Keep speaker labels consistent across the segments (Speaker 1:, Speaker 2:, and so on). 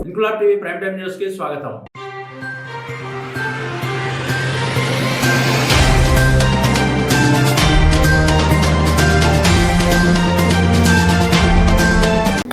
Speaker 1: Inquilab TV prime time news కి స్వాగతం.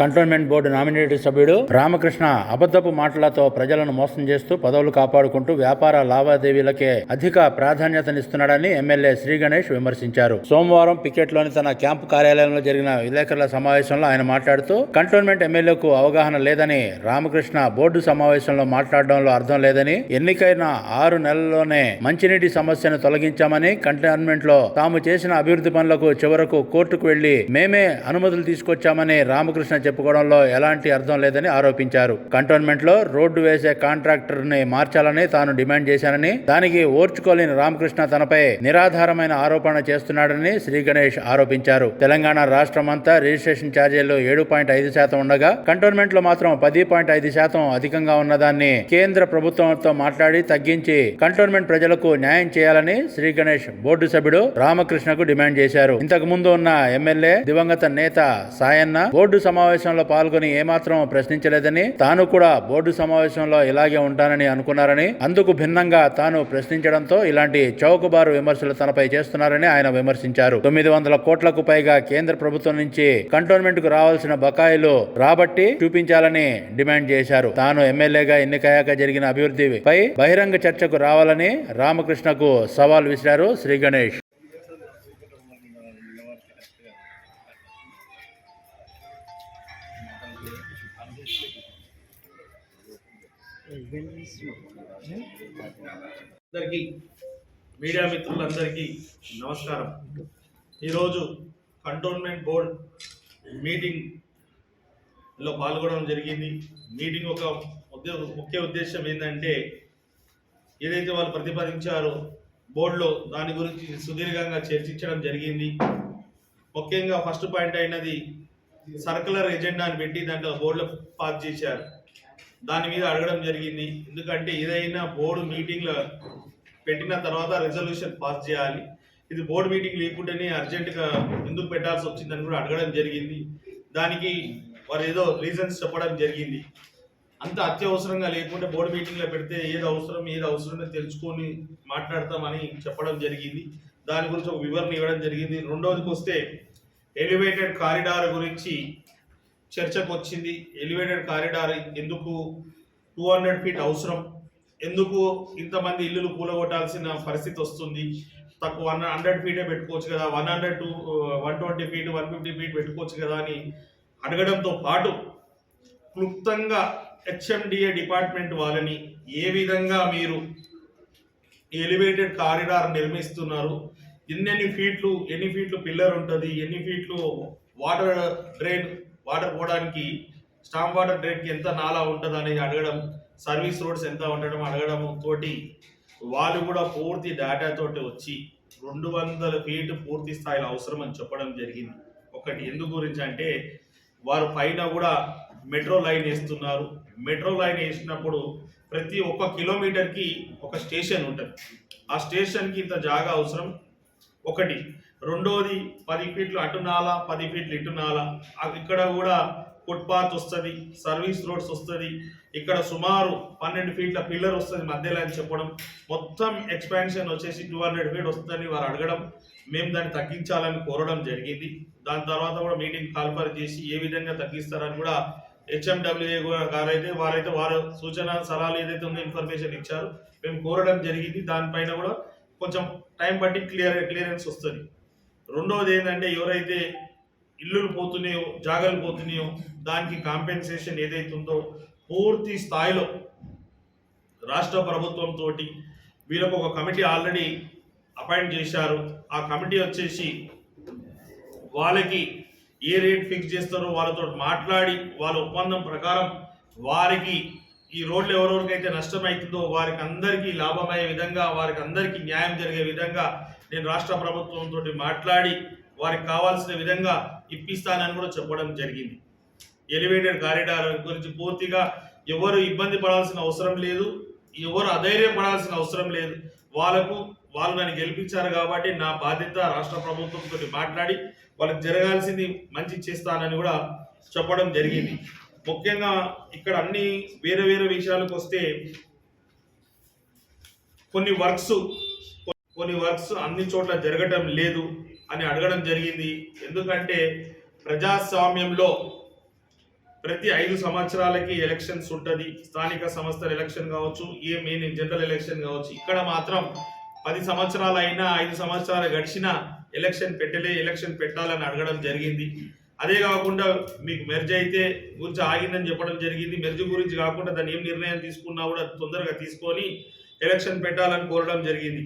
Speaker 1: Cantonment board nominated సభ్యుడు రామకృష్ణ అబద్ధపు మాటలతో ప్రజలను మోసం చేస్తూ పదవులు కాపాడుకుంటూ వ్యాపార లావాదేవీలకే అధిక ప్రాధాన్యతనిస్తున్నాడని ఎమ్మెల్యే శ్రీ గణేష్ విమర్శించారు. సోమవారం పికెట్లోని తన క్యాంపు కార్యాలయంలో జరిగిన విలేకరుల సమావేశంలో ఆయన మాట్లాడుతూ కంటోన్మెంట్ ఎమ్మెల్యేకు అవగాహన లేదని, రామకృష్ణ బోర్డు సమావేశంలో మాట్లాడడంలో అర్థం లేదని, ఎన్నికైన 6 నెలల్లోనే మంచినీటి సమస్యను తొలగించామని, కంటోన్మెంట్ లో తాము చేసిన అభివృద్ధి పనులకు చివరకు కోర్టుకు వెళ్లి మేమే అనుమతులు తీసుకొచ్చామని రామకృష్ణ చెప్పుకోవడంలో ఎలాంటి అర్థం లేదని ఆరోపించారు. కంటోన్మెంట్ లో రోడ్డు వేసే కాంట్రాక్టర్ ని మార్చాలని తాను డిమాండ్ చేశానని, దానికి ఓర్చుకోలేని రామకృష్ణ తనపై నిరాధారమైన ఆరోపణ చేస్తున్నాడని శ్రీ గణేష్ ఆరోపించారు. తెలంగాణ రాష్ట్రమంతా రిజిస్ట్రేషన్ ఛార్జీలు 7.5% ఉండగా కంటోన్మెంట్ లో మాత్రం 10.5% అధికంగా ఉన్నదాన్ని కేంద్ర ప్రభుత్వంతో మాట్లాడి తగ్గించి కంటోన్మెంట్ ప్రజలకు న్యాయం చేయాలని శ్రీ గణేష్ బోర్డు సభ్యుడు రామకృష్ణకు డిమాండ్ చేశారు. ఇంతకు ముందు ఉన్న ఎమ్మెల్యే దివంగత నేత సాయన్న బోర్డు సమావేశంలో పాల్గొని ఏమాత్రం ప్రశ్నించలేదని, తాను కూడా బోర్డు సమావేశంలో ఇలాగే ఉంటానని అనుకున్నారని, అందుకు భిన్నంగా తాను ప్రశ్నించడంతో ఇలాంటి చౌకబారు విమర్శలు తనపై చేస్తున్నారని ఆయన విమర్శించారు. 900 కోట్లకు పైగా కేంద్ర ప్రభుత్వం నుంచి కంటోన్మెంట్ కు రావాల్సిన బకాయిలు రాబట్టి చూపించాలని డిమాండ్ చేశారు. తాను ఎమ్మెల్యేగా ఎన్నికయ్యాక జరిగిన అభివృద్ధిపై బహిరంగ చర్చకు రావాలని రామకృష్ణకు సవాల్ విసిరారు శ్రీ గణేష్.
Speaker 2: అందరికీ, మీడియా మిత్రులందరికీ నమస్కారం. ఈరోజు కంటోన్మెంట్ బోర్డ్ మీటింగ్లో పాల్గొనడం జరిగింది. మీటింగ్ ఒక ముఖ్య ఉద్దేశం ఏంటంటే, ఏదైతే వాళ్ళు ప్రతిపాదించారో బోర్డులో దాని గురించి సుదీర్ఘంగా చర్చించడం జరిగింది. ముఖ్యంగా ఫస్ట్ పాయింట్ అయినది సర్కులర్ ఎజెండాని పెట్టి దాంట్లో బోర్డులో పాస్ చేశారు. దాని మీద అడగడం జరిగింది. ఎందుకంటే ఏదైనా బోర్డు మీటింగ్లో పెట్టిన తర్వాత రెజల్యూషన్ పాస్ చేయాలి. ఇది బోర్డు మీటింగ్ లేకుంటేనే అర్జెంటుగా ఎందుకు పెట్టాల్సి వచ్చిందని కూడా అడగడం జరిగింది. దానికి వారు ఏదో రీజన్స్ చెప్పడం జరిగింది. అంత అత్యవసరంగా లేకుంటే బోర్డు మీటింగ్లో పెడితే ఏది అవసరమో తెలుసుకొని మాట్లాడతామని చెప్పడం జరిగింది. దాని గురించి ఒక వివరణ ఇవ్వడం జరిగింది. రెండవదికి వస్తే ఎలివేటెడ్ కారిడార్ గురించి చర్చకు వచ్చింది. ఎలివేటెడ్ కారిడార్ ఎందుకు 200 ఫీట్ అవసరం, ఎందుకు ఇంతమంది ఇల్లులు కూలగొట్టాల్సిన పరిస్థితి వస్తుంది, తక్కువ 100 ఫీటే పెట్టుకోవచ్చు కదా, 100 to 120 ఫీట్ 150 ఫీట్ పెట్టుకోవచ్చు కదా అని అడగడంతో పాటు క్లుప్తంగా హెచ్ఎండిఏ డిపార్ట్మెంట్ వాళ్ళని ఏ విధంగా మీరు ఎలివేటెడ్ కారిడార్ నిర్మిస్తున్నారు, ఎన్ని ఫీట్లు పిల్లర్ ఉంటుంది, ఎన్ని ఫీట్లు వాటర్ పోవడానికి స్టామ్ వాటర్ డ్రైన్కి ఎంత నాలా ఉంటుంది అనేది అడగడం, సర్వీస్ రోడ్స్ ఎంత ఉండడం అడగడం తోటి వాళ్ళు కూడా పూర్తి డేటా తోటి వచ్చి 200 ఫీట్ పూర్తి స్థాయిలో అవసరం అని చెప్పడం జరిగింది. ఒకటి ఎందుకు గురించి అంటే, వారు పైన కూడా మెట్రో లైన్ వేస్తున్నారు. మెట్రో లైన్ వేసినప్పుడు ప్రతి 1 కిలోమీటర్కి ఒక స్టేషన్ ఉంటుంది. ఆ స్టేషన్కి ఇంత జాగా అవసరం ఒకటి. రెండోది 10 ఫీట్లు అటు నాలా 10 ఫీట్లు ఇటు నాలా, ఇక్కడ కూడా ఫుట్పాత్ వస్తుంది, సర్వీస్ రోడ్స్ వస్తుంది, ఇక్కడ సుమారు 12 ఫీట్ల పిల్లర్ వస్తుంది మధ్యలో అని చెప్పడం. మొత్తం ఎక్స్పాన్షన్ వచ్చేసి 200 ఫీట్ వస్తుందని వారు అడగడం, మేము దాన్ని తగ్గించాలని కోరడం జరిగింది. దాని తర్వాత కూడా మీటింగ్ కాల్ఫర్ చేసి ఏ విధంగా తగ్గిస్తారని కూడా హెచ్ఎండబ్ల్యూఏ వారైతే వారు సూచన సలహాలు ఏదైతే ఉందో ఇన్ఫర్మేషన్ ఇచ్చారు, మేము కోరడం జరిగింది. దానిపైన కూడా కొంచెం టైం బట్టి క్లియరెన్స్ వస్తుంది. రెండవది ఏంటంటే, ఎవరైతే ఇల్లులు పోతున్నాయో జాగాలు పోతున్నాయో దానికి కాంపెన్సేషన్ ఏదైతే ఉందో పూర్తి స్థాయిలో రాష్ట్ర ప్రభుత్వంతో వీళ్ళకు ఒక కమిటీ ఆల్రెడీ అపాయింట్ చేశారు. ఆ కమిటీ వచ్చేసి వాళ్ళకి ఏ రేట్ ఫిక్స్ చేస్తారో వాళ్ళతో మాట్లాడి వాళ్ళ ఒప్పందం ప్రకారం వారికి ఈ రోడ్లు ఎవరెవరికైతే నష్టం అవుతుందో వారికి అందరికీ లాభమయ్యే విధంగా, వారికి అందరికీ న్యాయం జరిగే విధంగా నేను రాష్ట్ర ప్రభుత్వంతో మాట్లాడి వారికి కావాల్సిన విధంగా ఇప్పిస్తానని కూడా చెప్పడం జరిగింది. ఎలివేటెడ్ కారిడార్ గురించి పూర్తిగా ఎవరు ఇబ్బంది పడాల్సిన అవసరం లేదు. ఎవరు అధైర్యపడాల్సిన అవసరం లేదు. వాళ్ళు నన్ను గెలిపించారు కాబట్టి నా బాధ్యత రాష్ట్ర ప్రభుత్వంతో మాట్లాడి వాళ్ళకి జరగాల్సింది మంచి చేస్తానని కూడా చెప్పడం జరిగింది. ముఖ్యంగా ఇక్కడ అన్ని వేరే వేరే విషయాలకు వస్తే కొన్ని వర్క్స్ అన్ని చోట్ల జరగటం లేదు అని అడగడం జరిగింది. ఎందుకంటే ప్రజాస్వామ్యంలో ప్రతి 5 సంవత్సరాలకి ఎలక్షన్స్ ఉంటుంది. స్థానిక సంస్థల ఎలక్షన్ కావచ్చు, మెయిన్ జనరల్ ఎలక్షన్ కావచ్చు. ఇక్కడ మాత్రం 10 సంవత్సరాలు అయినా 5 సంవత్సరాలు గడిచినా ఎలక్షన్ పెట్టాలని అడగడం జరిగింది. అదే కాకుండా మీకు మెర్జ్ అయితే గురించి ఆగిందని చెప్పడం జరిగింది. మెర్జ్ గురించి కాకుండా దాన్ని ఏం నిర్ణయం తీసుకున్నా కూడా తొందరగా తీసుకొని ఎలక్షన్ పెట్టాలని కోరడం జరిగింది.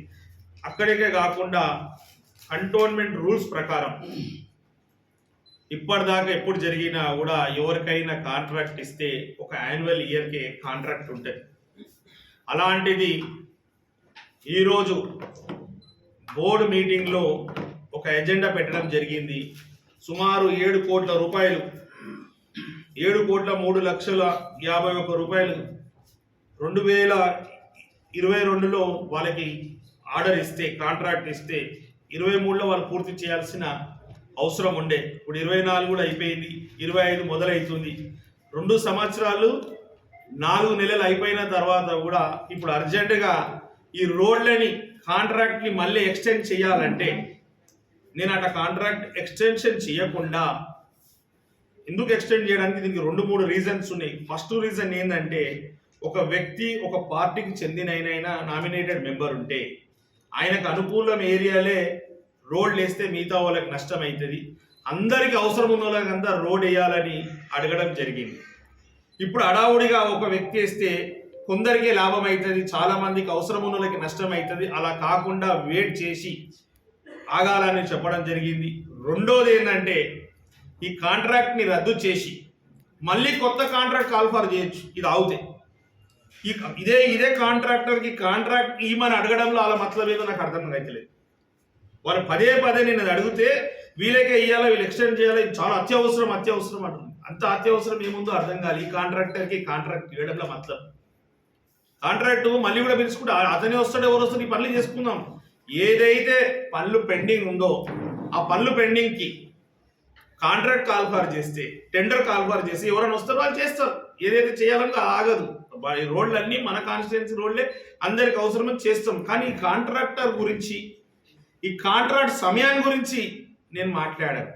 Speaker 2: అక్కడికే కాకుండా కంటోన్మెంట్ రూల్స్ ప్రకారం ఇప్పటిదాకా ఎప్పుడు జరిగినా కూడా ఎవరికైనా కాంట్రాక్ట్ ఇస్తే ఒక యాన్యువల్ ఇయర్కే కాంట్రాక్ట్ ఉంటుంది. అలాంటిది ఈరోజు బోర్డు మీటింగ్లో ఒక ఎజెండా పెట్టడం జరిగింది. సుమారు 7 కోట్ల రూపాయలు 7,03,51,000 రూపాయలు 2022లో వాళ్ళకి ఆర్డర్ ఇస్తే, కాంట్రాక్ట్ ఇస్తే 23లో వాళ్ళు పూర్తి చేయాల్సిన అవసరం ఉండే. ఇప్పుడు 24 కూడా అయిపోయింది, 25 మొదలవుతుంది. 2 సంవత్సరాలు 4 నెలలు అయిపోయిన తర్వాత కూడా ఇప్పుడు అర్జెంటుగా ఈ రోడ్లని కాంట్రాక్ట్ని మళ్ళీ ఎక్స్టెండ్ చేయాలంటే నేను అట్లా కాంట్రాక్ట్ ఎక్స్టెన్షన్ చేయకుండా ఎందుకు ఎక్స్టెండ్ చేయడానికి దీనికి 2-3 రీజన్స్ ఉన్నాయి. ఫస్ట్ రీజన్ ఏంటంటే ఒక వ్యక్తి ఒక పార్టీకి చెందిన నామినేటెడ్ మెంబర్ ఉంటే ఆయనకు అనుకూలం ఏరియాలే రోడ్లు వేస్తే మిగతా వాళ్ళకి నష్టం అవుతుంది. అందరికి అవసరం ఉన్న వాళ్ళకంతా రోడ్ వేయాలని అడగడం జరిగింది. ఇప్పుడు అడావుడిగా ఒక వ్యక్తి వేస్తే కొందరికే లాభం అవుతుంది, చాలా మందికి అవసరం ఉన్న వాళ్ళకి నష్టం అవుతుంది. అలా కాకుండా వెయిట్ చేసి ఆగాలని చెప్పడం జరిగింది. రెండోది ఏంటంటే ఈ కాంట్రాక్ట్ని రద్దు చేసి మళ్ళీ కొత్త కాంట్రాక్ట్ కాల్ఫర్ చేయొచ్చు. ఇది అవుతే ఇదే కాంట్రాక్టర్కి కాంట్రాక్ట్ ఇవ్వమని అడగడంలో అలా మతలబ్ ఏదో నాకు అర్థం అవుతలేదు. వాళ్ళు పదే నేను అది అడిగితే వీళ్ళకే ఇవ్వాలా, వీళ్ళు ఎక్స్టెండ్ చేయాలి, చాలా అత్యవసరం అంటుంది. అంత అత్యవసరం ఏముందో అర్థం కాదు. ఈ కాంట్రాక్టర్కి కాంట్రాక్ట్ ఇవ్వడంలో మతలబ్ కాంట్రాక్ట్ మళ్ళీ కూడా పిలుచుకుంటే అతనే వస్తాడు, ఎవరు వస్తాడు, ఈ పనులు చేసుకుందాం. ఏదైతే పనులు పెండింగ్ ఉందో ఆ పనులు పెండింగ్కి కాంట్రాక్ట్ కాల్ఫర్ చేస్తే, టెండర్ కాల్ఫర్ చేసి ఎవరైనా వస్తారో వాళ్ళు చేస్తారు. ఏదైతే చేయాలన్నా ఆగదు. రోడ్లన్నీ మన కాన్స్టిట్యున్సీ రోడ్లే, అందరికి అవసరమని చేస్తాం. కానీ ఈ కాంట్రాక్టర్ గురించి, ఈ కాంట్రాక్ట్ సమయాన్ని గురించి నేను మాట్లాడాను.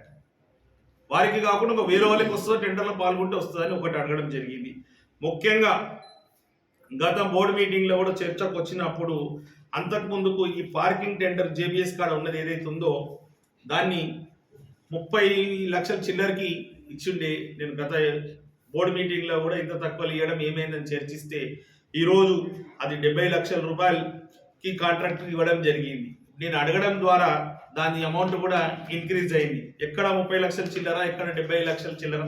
Speaker 2: వారికి కాకుండా ఒక వేరే వాళ్ళకి వస్తుందో, టెండర్లో పాల్గొంటే వస్తుందని ఒకటి అడగడం జరిగింది. ముఖ్యంగా గత బోర్డు మీటింగ్లో కూడా చర్చకు వచ్చినప్పుడు అంతకుముందుకు ఈ పార్కింగ్ టెండర్ జేబీఎస్ కాడ ఉన్నది ఏదైతే ఉందో దాన్ని 30 లక్షల చిల్లరకి ఇచ్చిండే. నేను గత బోర్డు మీటింగ్లో కూడా ఇంత తక్కువ ఇవ్వడం ఏమైందని చర్చిస్తే ఈరోజు అది 70 లక్షల రూపాయలకి కాంట్రాక్ట్ ఇవ్వడం జరిగింది. నేను అడగడం ద్వారా దాని అమౌంట్ కూడా ఇంక్రీజ్ అయింది. ఎక్కడ 30 లక్షల చిల్లర, ఎక్కడ 70 లక్షల చిల్లర.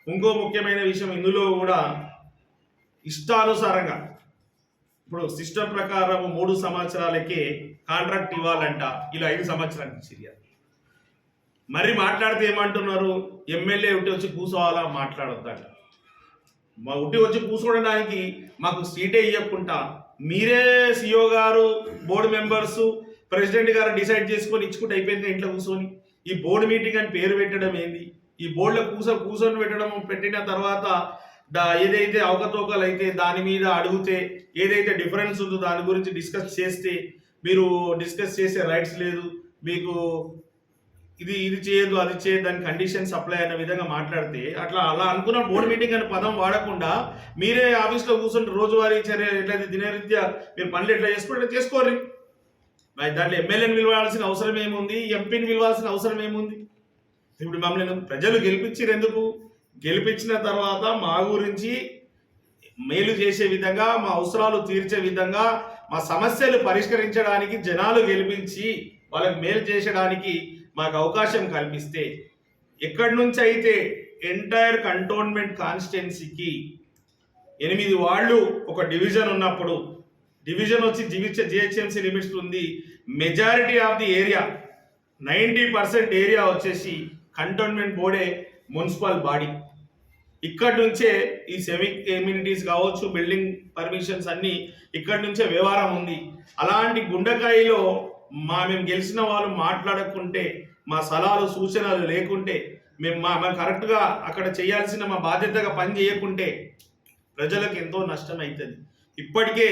Speaker 2: ఇంకో ముఖ్యమైన విషయం ఇందులో కూడా ఇష్టానుసారంగా ఇప్పుడు సిస్టమ్ ప్రకారం 3 సంవత్సరాలకే కాంట్రాక్ట్ ఇవ్వాలంట, ఇలా 5 సంవత్సరాలకి ఇచ్చేయాలి. మరి మాట్లాడితే ఏమంటున్నారు, ఎమ్మెల్యే ఉట్టి వచ్చి కూర్చోవాలా, మాట్లాడొద్దంట. మా ఉట్టి వచ్చి కూర్చోవడానికి మాకు సీటే ఇవ్వకుండా మీరే సిఓ గారు, బోర్డు మెంబర్స్, ప్రెసిడెంట్ గారు డిసైడ్ చేసుకొని ఇచ్చుకుంటే అయిపోయింది. ఇంట్లో కూర్చొని ఈ బోర్డు మీటింగ్ అని పేరు పెట్టడం ఏంది? ఈ బోర్డులో కూర్చొని పెట్టిన తర్వాత ఏదైతే అవకతవకలు అయితే దాని మీద అడిగితే, ఏదైతే డిఫరెన్స్ ఉందో దాని గురించి డిస్కస్ చేస్తే మీరు డిస్కస్ చేసే రైట్స్ లేదు, మీకు ఇది చేయదు, అది చేయదు, దాని కండిషన్స్ అప్లై అనే విధంగా మాట్లాడితే అలా అనుకున్న బోర్డు మీటింగ్ అనే పదం వాడకుండా మీరే ఆఫీస్లో కూర్చుంటే రోజువారీ చర్యలు ఎట్లయితే దినరీత్యా మీరు పనులు ఎట్లా చేసుకోరు. మరి దాంట్లో ఎమ్మెల్యేని పిలవాల్సిన అవసరం ఏముంది, ఎంపీని పిలవాల్సిన అవసరం ఏముంది? ఇప్పుడు మమ్మల్ని ప్రజలు గెలిపించారు ఎందుకు? గెలిపించిన తర్వాత మా గురించి మేలు చేసే విధంగా, మా అవసరాలు తీర్చే విధంగా, మా సమస్యలు పరిష్కరించడానికి జనాలు గెలిపించి వాళ్ళకి మేలు చేసడానికి మాకు అవకాశం కల్పిస్తే, ఎక్కడి నుంచి అయితే ఎంటైర్ కంటోన్మెంట్ కాన్స్టిట్యున్సీకి 8 వార్డులు ఒక డివిజన్ ఉన్నప్పుడు, డివిజన్ వచ్చి జిహెచ్ఎంసీ లిమిట్స్ ఉంది, majority of the area 90% area వచ్చేసి కంటోన్మెంట్ బోర్డే మున్సిపల్ బాడీ. ఇక్కడి నుంచే ఈ సెమీ ఎమ్యూనిటీస్ కావచ్చు, బిల్డింగ్ పర్మిషన్స్ అన్ని ఇక్కడి నుంచే వ్యవహారం ఉంది. అలాంటి గుండెకాయలో మేము గెలిచిన వాళ్ళు మాట్లాడకుంటే, మా సలహాలు సూచనలు లేకుంటే, మేము కరెక్ట్గా అక్కడ చేయాల్సిన మా బాధ్యతగా పని చేయకుంటే ప్రజలకు ఎంతో నష్టం అవుతుంది. ఇప్పటికే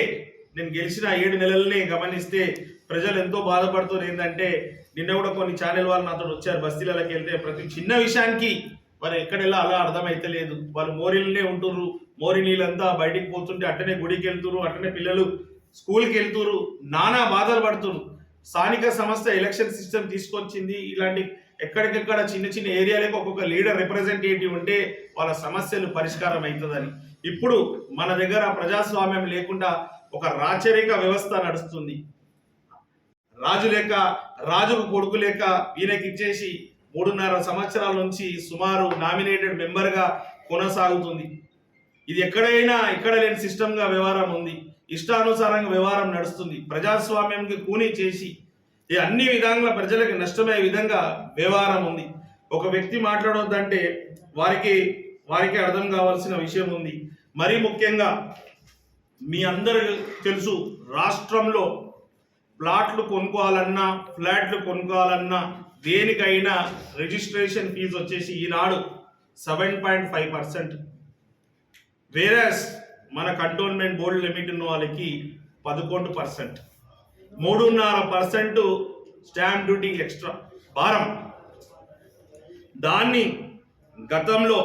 Speaker 2: నేను గెలిచిన 7 నెలల్ని గమనిస్తే ప్రజలు ఎంతో బాధపడుతున్నారు. ఏంటంటే నిన్న కూడా కొన్ని ఛానల్ వాళ్ళు నాతో వచ్చారు, బస్తీలకి వెళ్తే ప్రతి చిన్న విషయానికి వాళ్ళు ఎక్కడెళ్ళా అలా అర్థమైతలేదు. వాళ్ళు మోరీలనే ఉంటుర్రు, మోరీ నీళ్ళంతా బయటికి పోతుంటే అట్టనే గుడికి వెళ్తురు, అట్టనే పిల్లలు స్కూల్కి వెళ్తురు, నానా బాధలు పడుతురు. స్థానిక సంస్థ ఎలక్షన్ సిస్టమ్ తీసుకొచ్చింది. ఇలాంటి ఎక్కడికెక్కడ చిన్న చిన్న ఏరియాలకు ఒక్కొక్క లీడర్ రిప్రజెంటేటివ్ ఉంటే వాళ్ళ సమస్యలు పరిష్కారం అవుతుందని. ఇప్పుడు మన దగ్గర ప్రజాస్వామ్యం లేకుండా ఒక రాచరిక వ్యవస్థ నడుస్తుంది. రాజు లేక, రాజుకు కొడుకు లేక ఈయనకి ఇచ్చేసి 3.5 సంవత్సరాల నుంచి సుమారు నామినేటెడ్ మెంబర్గా కొనసాగుతుంది. ఇది ఎక్కడ లేని సిస్టమ్గా వ్యవహారం ఉంది. ఇష్టానుసారంగా వ్యవహారం నడుస్తుంది. ప్రజాస్వామ్యంకి కూనీ చేసి అన్ని విధంగా ప్రజలకు నష్టమయ్యే విధంగా వ్యవహారం ఉంది. ఒక వ్యక్తి మాట్లాడొద్దంటే వారికి అర్థం కావాల్సిన విషయం ఉంది. మరీ ముఖ్యంగా మీ అందరికీ తెలుసు, రాష్ట్రంలో ఫ్లాట్లు కొనుక్కోవాలన్నా దేనికైనా రిజిస్ట్రేషన్ ఫీజు వచ్చేసి ఈనాడు 7.5%. వేరస్ మన కంటోన్మెంట్ బోర్డు లిమిట్ ఉన్న వాళ్ళకి 11%, 3.5% స్టాంప్ డ్యూటీ ఎక్స్ట్రా భారం. దాన్ని గతంలో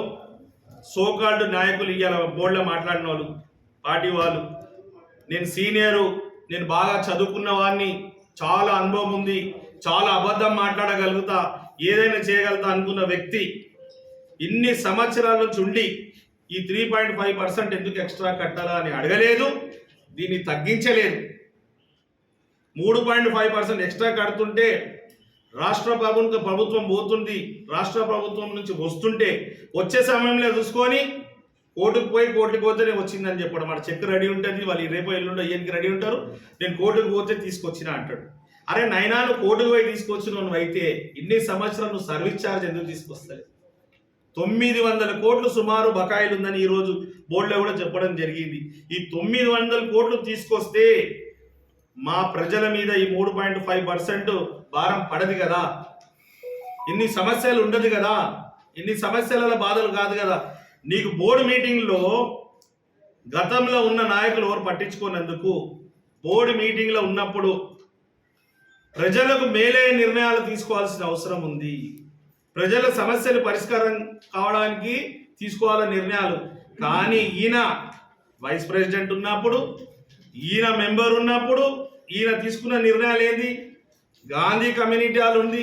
Speaker 2: సోకాల్డ్ నాయకులు ఇవాళ బోర్డులో మాట్లాడిన వాళ్ళు, పార్టీ వాళ్ళు, నేను సీనియరు, నేను బాగా చదువుకున్న వాడిని, చాలా అనుభవం ఉంది, చాలా అబద్ధం మాట్లాడగలుగుతా, ఏదైనా చేయగలుగుతా అనుకున్న వ్యక్తి ఇన్ని సంవత్సరాల నుంచి ఉండి ఈ 3.5% ఎందుకు ఎక్స్ట్రా కట్టాలా అని అడగలేదు, దీన్ని తగ్గించలేదు. 3.5% ఎక్స్ట్రా కడుతుంటే రాష్ట్ర ప్రభుత్వం పోతుంది, రాష్ట్ర ప్రభుత్వం నుంచి వస్తుంటే వచ్చే సమయంలో చూసుకొని కోర్టుకు పోతేనే వచ్చిందని చెప్పడం. మన చెక్ రెడీ ఉంటుంది, వాళ్ళు రేపు ఎల్లుండో అయ్యేకి రెడీ ఉంటారు, నేను కోర్టుకు పోతే తీసుకొచ్చినా అంటాడు. అరే నైనా నువ్వు కోర్టుకు పోయి తీసుకొచ్చిన నువ్వు అయితే ఇన్ని సంవత్సరాలు నువ్వు సర్వీస్ ఛార్జ్ ఎందుకు తీసుకొస్తావు? 900 కోట్లు సుమారు బకాయిలు ఉందని ఈరోజు బోర్డులో కూడా చెప్పడం జరిగింది. ఈ 900 కోట్లు తీసుకొస్తే మా ప్రజల మీద ఈ 3.5% భారం పడదు కదా, ఇన్ని సమస్యలు ఉండదు కదా, ఇన్ని సమస్యల బాధలు కాదు కదా. నీకు బోర్డు మీటింగ్లో గతంలో ఉన్న నాయకులు ఎవరు పట్టించుకున్నందుకు, బోర్డు మీటింగ్లో ఉన్నప్పుడు ప్రజలకు మేలే నిర్ణయాలు తీసుకోవాల్సిన అవసరం ఉంది. ప్రజల సమస్యలు పరిష్కారం కావడానికి తీసుకోవాలని నిర్ణయాలు. కానీ ఈయన వైస్ ప్రెసిడెంట్ ఉన్నప్పుడు, ఈయన మెంబర్ ఉన్నప్పుడు ఈయన తీసుకున్న నిర్ణయాలు ఏంది? గాంధీ కమ్యూనిటీ హాల్ ఉంది,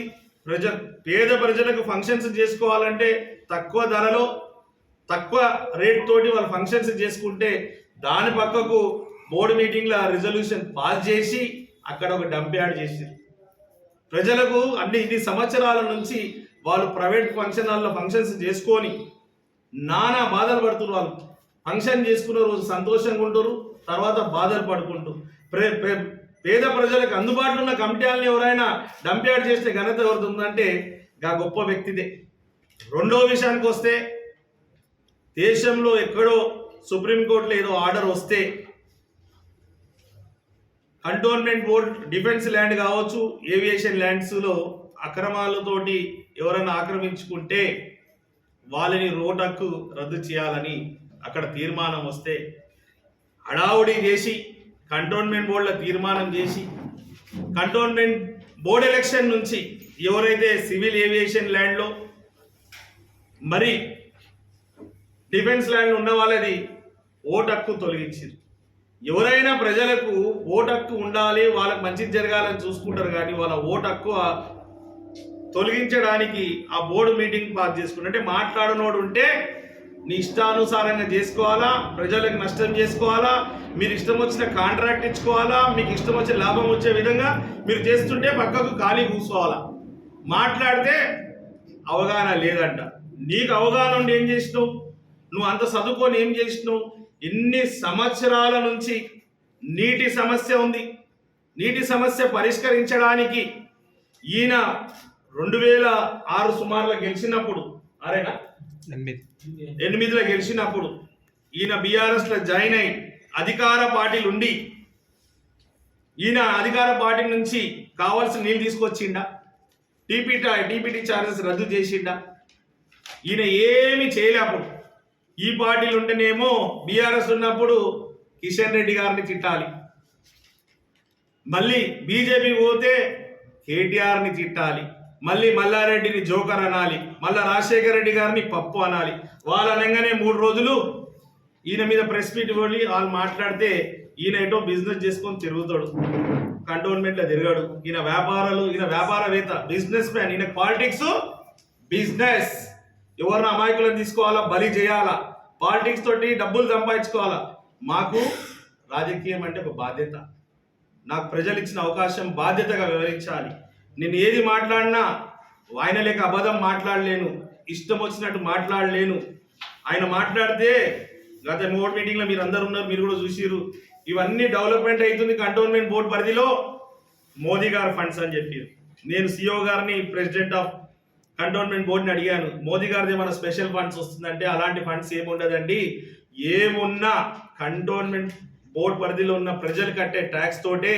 Speaker 2: పేద ప్రజలకు ఫంక్షన్స్ చేసుకోవాలంటే తక్కువ ధరలో తక్కువ రేట్ తోటి వాళ్ళు ఫంక్షన్స్ చేసుకుంటే దాని పక్కకు బోర్డు మీటింగ్లో రిజల్యూషన్ పాస్ చేసి అక్కడ ఒక డంప్ యార్డ్ చేసి ప్రజలకు ఇన్ని సంవత్సరాల నుంచి వాళ్ళు ప్రైవేట్ ఫంక్షన్ హాల్లో ఫంక్షన్స్ చేసుకొని నానా బాధలు పడుతున్నారు. వాళ్ళు ఫంక్షన్ చేసుకున్న రోజు సంతోషంగా ఉంటారు, తర్వాత బాధలు పడుకుంటూ పేద ప్రజలకు అందుబాటులో ఉన్న కమిటీ హాల్ని ఎవరైనా డంప్ యార్డ్ చేస్తే ఘనత ఎవరిది ఉందంటే గా గొప్ప వ్యక్తిదే. రెండో విషయానికి వస్తే, దేశంలో ఎక్కడో సుప్రీంకోర్టులో ఏదో ఆర్డర్ వస్తే కంటోన్మెంట్ బోర్డ్ డిఫెన్స్ ల్యాండ్ కావచ్చు, ఏవియేషన్ ల్యాండ్స్లో అక్రమాలతోటి ఎవరైనా ఆక్రమించుకుంటే వాళ్ళని రోడ్ హక్కు రద్దు చేయాలని అక్కడ తీర్మానం వస్తే హడావుడి చేసి కంటోన్మెంట్ బోర్డులో తీర్మానం చేసి కంటోన్మెంట్ బోర్డు ఎలక్షన్ నుంచి ఎవరైతే సివిల్ ఏవియేషన్ ల్యాండ్లో మరి డిఫెన్స్ ల్యాండ్ ఉన్న వాళ్ళది ఓటు హక్కు తొలగించారు. ఎవరైనా ప్రజలకు ఓటు హక్కు ఉండాలి, వాళ్ళకి మంచిది జరగాలని చూసుకుంటారు, కానీ వాళ్ళ ఓటు హక్కు తొలగించడానికి ఆ బోర్డు మీటింగ్ పాస్ చేసుకుంటే, అంటే మాట్లాడనోడు ఉంటే నీ ఇష్టానుసారంగా చేసుకోవాలా, ప్రజలకు నష్టం చేసుకోవాలా, మీరు ఇష్టం వచ్చిన కాంట్రాక్ట్ ఇచ్చుకోవాలా, మీకు ఇష్టం వచ్చే లాభం వచ్చే విధంగా మీరు చేస్తుంటే పక్కకు ఖాళీ కూర్చోవాలా. మాట్లాడితే అవగాహన లేదంట. నీకు అవగాహన ఉండి ఏం చేసినావు? నువ్వు అంత చదువుకొని ఏం చేసినావు? ఇన్ని సంవత్సరాల నుంచి నీటి సమస్య ఉంది. నీటి సమస్య పరిష్కరించడానికి ఈయన 2006 సుమారులో గెలిచినప్పుడు, అరేనా 8లో గెలిచినప్పుడు ఈయన బీఆర్ఎస్ లో జాయిన్ అయి అధికార పార్టీలు ఉండి ఈయన అధికార పార్టీ నుంచి కావాల్సిన నీళ్ళు తీసుకొచ్చిండా, టీపీటీ ఛార్జెస్ రద్దు చేసిండా? ఈయన ఏమి చేయలేప్పుడు. ఈ పార్టీలు ఉంటేనేమో బీఆర్ఎస్ ఉన్నప్పుడు కిషన్ రెడ్డి గారిని తిట్టాలి, మళ్ళీ బీజేపీ పోతే కేటీఆర్ని తిట్టాలి, మళ్ళీ మల్లారెడ్డిని జోకర్ అనాలి, మళ్ళా రాజశేఖర రెడ్డి గారిని పప్పు అనాలి. వాళ్ళు అనగానే 3 రోజులు ఈయన మీద ప్రెస్ మీట్ వెళ్ళి వాళ్ళు మాట్లాడితే ఈయన ఏటో బిజినెస్ చేసుకొని తిరుగుతాడు, కంటోన్మెంట్లో తిరగాడు. ఈయన వ్యాపారవేత్త, బిజినెస్ మ్యాన్. ఈయన పాలిటిక్స్ బిజినెస్. ఎవరిని అమాయకులను తీసుకోవాలా, బలి చేయాలా, పాలిటిక్స్ తోటి డబ్బులు సంపాదించుకోవాలా. మాకు రాజకీయం అంటే ఒక బాధ్యత. నాకు ప్రజలు ఇచ్చిన అవకాశం బాధ్యతగా వివరించాలి. నేను ఏది మాట్లాడినా ఆయన లేక అబద్ధం మాట్లాడలేను, ఇష్టం వచ్చినట్టు మాట్లాడలేను. ఆయన మాట్లాడితే గత 3 మీటింగ్లో మీరు అందరు ఉన్నారు, మీరు కూడా చూసిరు, ఇవన్నీ డెవలప్మెంట్ అవుతుంది కంటోన్మెంట్ బోర్డు పరిధిలో, మోదీ గారు ఫండ్స్ అని చెప్పారు. నేను సిఓ గారిని, ప్రెసిడెంట్ ఆఫ్ కంటోన్మెంట్ బోర్డుని అడిగాను, మోదీ గారిది ఏమైనా స్పెషల్ ఫండ్స్ వస్తుందంటే అలాంటి ఫండ్స్ ఏముండదండి, ఏమున్నా కంటోన్మెంట్ బోర్డు పరిధిలో ఉన్న ప్రజలు కట్టే ట్యాక్స్ తోటే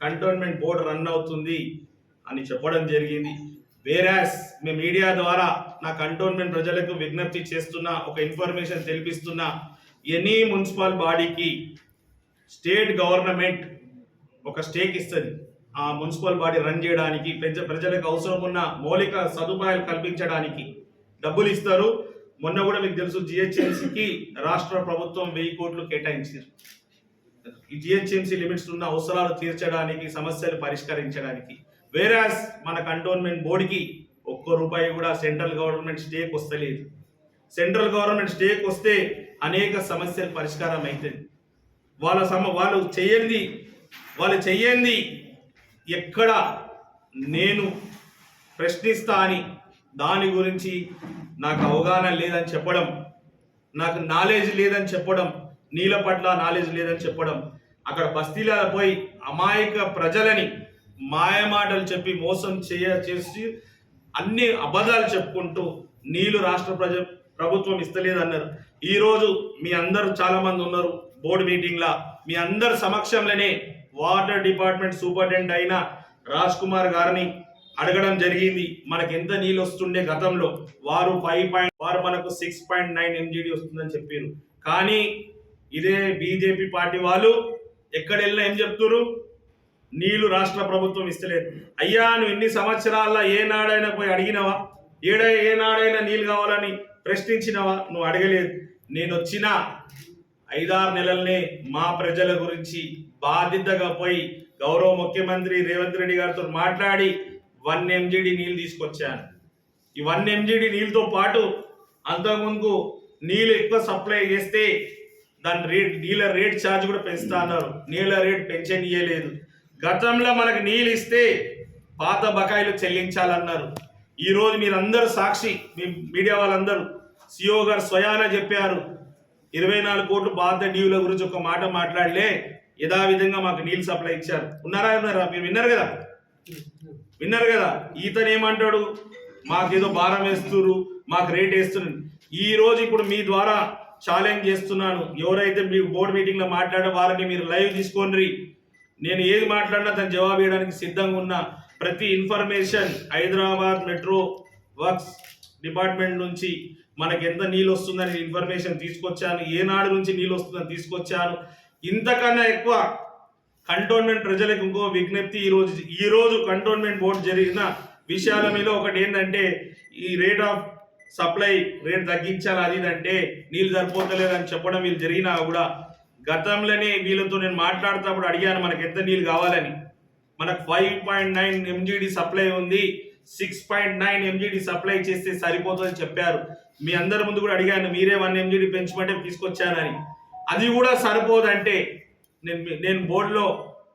Speaker 2: కంటోన్మెంట్ బోర్డు రన్ అవుతుంది అని చెప్పడం జరిగింది. వేరాస్ మీ మీడియా ద్వారా నా కంటోన్మెంట్ ప్రజలకు విజ్ఞప్తి చేస్తున్నా, ఒక ఇన్ఫర్మేషన్ తెలిపిస్తున్నా, ఎనీ మున్సిపల్ బాడీకి స్టేట్ గవర్నమెంట్ ఒక స్టేక్ ఇస్తుంది ఆ మున్సిపల్ బాడీ రన్ చేయడానికి, ప్రజలకు అవసరం ఉన్న మౌలిక సదుపాయాలు కల్పించడానికి డబ్బులు ఇస్తారు. మొన్న కూడా మీకు తెలుసు జిహెచ్ఎంసీకి రాష్ట్ర ప్రభుత్వం 1000 కోట్లు కేటాయించారు. ఈ జిహెచ్ఎంసీ లిమిట్స్ ఉన్న అవసరాలు తీర్చడానికి, సమస్యలు పరిష్కరించడానికి. వేరాస్ మన కంటోన్మెంట్ బోర్డుకి ₹1 కూడా సెంట్రల్ గవర్నమెంట్ స్టేక్ వస్తలేదు. సెంట్రల్ గవర్నమెంట్ స్టేక్ వస్తే అనేక సమస్యలు పరిష్కారం అవుతుంది. వాళ్ళు చెయ్యంది ఎక్కడ నేను ప్రశ్నిస్తా అని, దాని గురించి నాకు అవగాహన లేదని చెప్పడం, నాకు నాలెడ్జ్ లేదని చెప్పడం, నీళ్ళ పట్ల నాలెడ్జ్ లేదని చెప్పడం, అక్కడ బస్తీలలో పోయి అమాయక ప్రజలని మాయమాటలు చెప్పి మోసం చేసి అన్ని అబద్ధాలు చెప్పుకుంటూ నీళ్లు రాష్ట్ర ప్రభుత్వం ఇస్తలేదన్నారు. ఈరోజు మీ అందరూ చాలా మంది ఉన్నారు బోర్డు మీటింగ్లా, మీ అందరి సమక్షంలోనే వాటర్ డిపార్ట్మెంట్ సూపరింటెండెంట్ అయిన రాజ్ కుమార్ గారిని అడగడం జరిగింది. మనకి ఎంత నీళ్ళు వస్తుండే గతంలో, వారు మనకు 6.9 MGD వస్తుందని చెప్పారు. కానీ ఇదే బీజేపీ పార్టీ వాళ్ళు ఎక్కడ వెళ్ళినా ఏం చెప్తున్నారు, నీళ్లు రాష్ట్ర ప్రభుత్వం ఇస్తలేదు. అయ్యా నువ్వు ఇన్ని సంవత్సరాల్లో ఏనాడైనా పోయి అడిగినవా? ఏనాడైనా నీళ్ళు కావాలని ప్రశ్నించినవా? నువ్వు అడగలేదు. నేను వచ్చిన 5-6 నెలలనే మా ప్రజల గురించి బాధ్యతగా పోయి గౌరవ ముఖ్యమంత్రి రేవంత్ రెడ్డి గారితో మాట్లాడి 1 MGD నీళ్ళు తీసుకొచ్చాను. ఈ 1 MGD నీళ్ళతో పాటు అంతకుముందు నీళ్ళు ఎక్కువ సప్లై చేస్తే దాని నీళ్ళ రేట్ ఛార్జ్ కూడా పెంచుతా అన్నారు. నీళ్ళ రేట్ పెంచనీయలేదు. గతంలో మనకు నీళ్ళు ఇస్తే పాత బకాయిలు చెల్లించాలన్నారు. ఈరోజు మీరందరూ సాక్షి, మీ మీడియా వాళ్ళందరూ, సిఓ గారు స్వయాన చెప్పారు 24 కోట్లు బాధ్యత డ్యూల గురించి ఒక మాట మాట్లాడలే, యథావిధంగా మాకు నీళ్ళు సప్లై ఇచ్చారు. ఉన్నారా? మీరు విన్నారు కదా. ఈతను ఏమంటాడు, మాకేదో భారం వేస్తున్నారు, మాకు రేట్ వేస్తున్నారు. ఈ రోజు ఇప్పుడు మీ ద్వారా ఛాలెంజ్ చేస్తున్నాను, ఎవరైతే మీ బోర్డు మీటింగ్లో మాట్లాడే వారిని మీరు లైవ్ తీసుకోండి. నేను ఏది మాట్లాడినా తను జవాబు ఇవ్వడానికి సిద్ధంగా ఉన్నా. ప్రతి information Hyderabad metro works department నుంచి మనకి ఎంత నీళ్ళు వస్తుందని ఇన్ఫర్మేషన్ తీసుకొచ్చాను, ఏనాడు నుంచి నీళ్ళు వస్తుందని తీసుకొచ్చాను. ఇంతకన్నా ఎక్కువ కంటోన్మెంట్ ప్రజలకు ఇంకో విజ్ఞప్తి, ఈరోజు కంటోన్మెంట్ బోర్డు జరిగిన విషయాల మీద ఒకటి ఏంటంటే, ఈ రేట్ ఆఫ్ సప్లై రేట్ తగ్గించాలి, అది అంటే నీళ్ళు సరిపోతలేదని చెప్పడం వీళ్ళు జరిగినా కూడా, గతంలోనే వీళ్ళతో నేను మాట్లాడుతున్నప్పుడు అడిగాను మనకు ఎంత నీళ్ళు కావాలని. మనకు 5.9 MGD సప్లై ఉంది, 6.9 MGD సప్లై చేస్తే సరిపోతుందని చెప్పారు. మీ అందరి ముందు కూడా అడిగాను, మీరే 1 MGD పెంచమంటే తీసుకొచ్చానని. అది కూడా సరిపోదంటే నేను బోర్డులో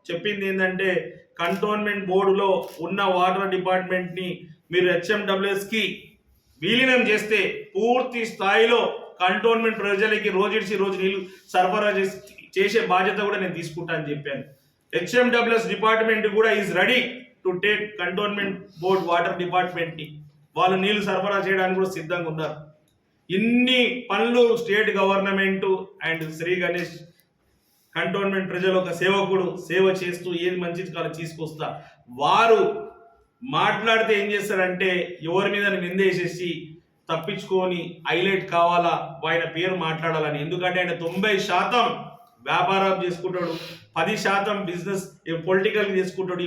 Speaker 2: చెప్పింది ఏంటంటే, కంటోన్మెంట్ బోర్డులో ఉన్న వాటర్ డిపార్ట్మెంట్ని మీరు HMWSకి విలీనం చేస్తే పూర్తి స్థాయిలో కంటోన్మెంట్ ప్రజలకి రోజు నీళ్లు సరఫరా చేసే బాధ్యత కూడా నేను తీసుకుంటా అని చెప్పాను. HMWS డిపార్ట్మెంట్ కూడా is ready to take cantonment board water డిపార్ట్మెంట్ని, వాళ్ళు నీళ్లు సరఫరా చేయడానికి కూడా సిద్ధంగా ఉన్నారు. ఇన్ని పనులు state government and Shri Ganesh cantonment ప్రజలు ఒక సేవకుడు సేవ చేస్తూ ఏది మంచిది కాదు తీసుకొస్తా వారు మాట్లాడితే ఏం చేస్తారంటే ఎవరి మీద నిందేసేసి తప్పించుకొని హైలైట్ కావాలా ఆయన పేరు మాట్లాడాలని. ఎందుకంటే ఆయన 90% వ్యాపారం చేసుకుంటాడు, 10% బిజినెస్ పొలిటికల్ చేసుకుంటాడు.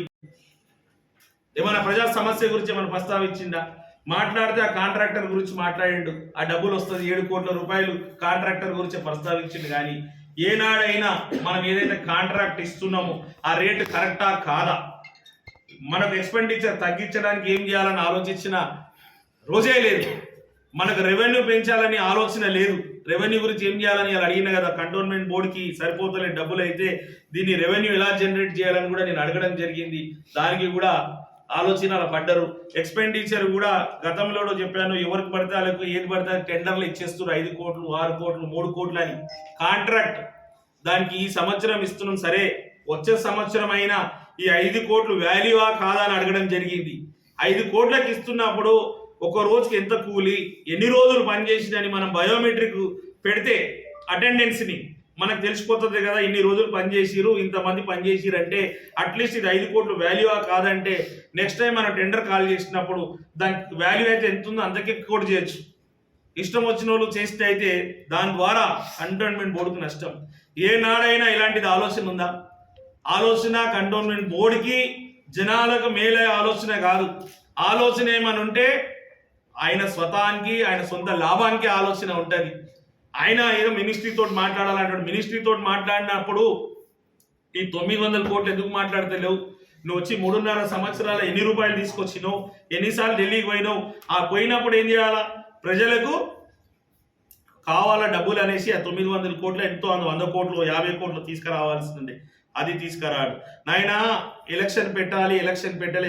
Speaker 2: ఏమైనా ప్రజా సమస్య గురించి ఏమైనా ప్రస్తావించిందా? మాట్లాడితే ఆ కాంట్రాక్టర్ గురించి మాట్లాడిండు, ఆ డబ్బులు వస్తుంది 7 కోట్ల రూపాయలు కాంట్రాక్టర్ గురించి ప్రస్తావించిండు. కానీ ఏనాడైనా మనం ఏదైతే కాంట్రాక్ట్ ఇస్తున్నామో ఆ రేటు కరెక్టా కాదా, మనకు ఎక్స్పెండిచర్ తగ్గించడానికి ఏం చేయాలని ఆలోచించిన రోజే లేదు. మనకు రెవెన్యూ పెంచాలని ఆలోచన లేదు. రెవెన్యూ గురించి ఏం చేయాలని ఇలా అడిగిన కదా, కంటోన్మెంట్ బోర్డుకి సరిపోతలే డబ్బులు అయితే దీన్ని రెవెన్యూ ఎలా జనరేట్ చేయాలని కూడా నేను అడగడం జరిగింది. దానికి కూడా ఆలోచనలు పడ్డరు. ఎక్స్పెండిచర్ కూడా గతంలో చెప్పాను, ఎవరికి పడితే వాళ్ళకు ఏది పడితే టెండర్లు ఇచ్చేస్తున్నారు 5 కోట్లు 6 కోట్లు 3 కోట్లు అని కాంట్రాక్ట్. దానికి ఈ సంవత్సరం ఇస్తున్నాం, సరే వచ్చే సంవత్సరం అయినా ఈ 5 కోట్లు వాల్యూవా కాదా అని అడగడం జరిగింది. 5 కోట్లకి ఇస్తున్నప్పుడు ఒక రోజుకి ఎంత కూలి, ఎన్ని రోజులు పనిచేసిందని మనం బయోమెట్రిక్ పెడితే అటెండెన్స్ని మనకు తెలిసిపోతుంది కదా, ఇన్ని రోజులు పనిచేసిరు, ఇంతమంది పనిచేసిరు అంటే అట్లీస్ట్ ఇది 5 కోట్లు వాల్యూవా కాదంటే నెక్స్ట్ టైం మనం టెండర్ కాల్ చేసినప్పుడు దానికి వాల్యూ అయితే ఎంత ఉందో అంతకే కూడా చేయొచ్చు. ఇష్టం వచ్చిన వాళ్ళు చేస్తే అయితే దాని ద్వారా కంటోన్మెంట్ బోర్డుకు నష్టం. ఏనాడైనా ఇలాంటిది ఆలోచన ఉందా? ఆలోచన కంటోన్మెంట్ బోర్డుకి జనాలకు మేలే ఆలోచన కాదు. ఆలోచన ఏమని ఉంటే ఆయన స్వతానికి ఆయన సొంత లాభానికి ఆలోచన ఉంటుంది. ఆయన ఏదో మినిస్ట్రీతో మాట్లాడాలంటాడు. మినిస్ట్రీతో మాట్లాడినప్పుడు ఈ 900 కోట్లు ఎందుకు మాట్లాడతలేవు? నువ్వు వచ్చి 3.5 సంవత్సరాల ఎన్ని రూపాయలు తీసుకొచ్చినావు, ఎన్నిసార్లు ఢిల్లీకి పోయినావు? ఆ పోయినప్పుడు ఏం చేయాలా? ప్రజలకు కావాలా డబ్బులు అనేసి ఆ 900 కోట్లు ఎంతో 100 కోట్లు 50 కోట్లు తీసుకురావాల్సింది, అది తీసుకురాడు. నాయన ఎలక్షన్ పెట్టాలి,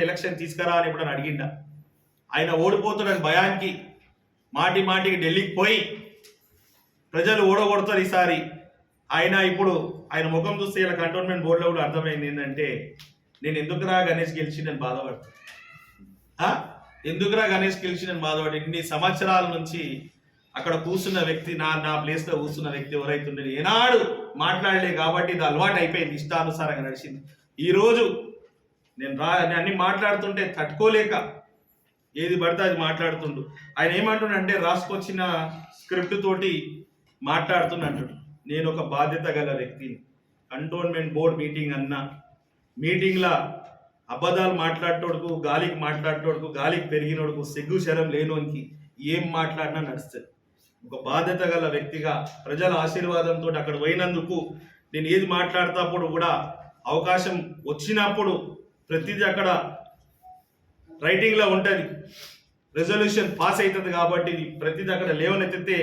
Speaker 2: ఎలక్షన్ తీసుకురా అని ఎప్పుడని అడిగిండా? ఆయన ఓడిపోతున్నాడు భయానికి మాటికి ఢిల్లీకి పోయి ప్రజలు ఓడగొడతారు ఈసారి. ఇప్పుడు ఆయన ముఖం చూస్తే ఇలా కంటోన్మెంట్ బోర్డులో కూడా అర్థమైంది ఏంటంటే, నేను ఎందుకురా గణేష్ గెలిచి నేను బాధపడతాను, ఎందుకురా గణేష్ గెలిచి నేను బాధపడి ఇన్ని సంవత్సరాల నుంచి అక్కడ కూర్చున్న వ్యక్తి, నా ప్లేస్లో కూర్చున్న వ్యక్తి ఎవరైతుండే ఏనాడు మాట్లాడలే కాబట్టి ఇది అలవాటు అయిపోయింది, ఇష్టానుసారంగా నడిచింది. ఈరోజు నేను అన్ని మాట్లాడుతుంటే తట్టుకోలేక ఏది పడితే అది మాట్లాడుతుండు. ఆయన ఏమంటుండంటే రాసుకొచ్చిన స్క్రిప్ట్ తోటి మాట్లాడుతున్నట్టు. నేను ఒక బాధ్యత గల వ్యక్తిని. కంటోన్మెంట్ బోర్డ్ మీటింగ్ అన్నా, మీటింగ్లా అబద్ధాలు మాట్లాడేటోడుకు, గాలికి పెరిగినోడుకు, సిగ్గు శరం లేనోనికి ఏం మాట్లాడినా నడుస్తుంది. ఒక బాధ్యత గల వ్యక్తిగా ప్రజల ఆశీర్వాదంతో అక్కడ పోయినందుకు నేను ఏది మాట్లాడేటప్పుడు కూడా అవకాశం వచ్చినప్పుడు ప్రతిదీ అక్కడ రైటింగ్లో ఉంటుంది, రెజల్యూషన్ పాస్ అవుతుంది. కాబట్టి ప్రతిదీ అక్కడ లేవనెత్తితే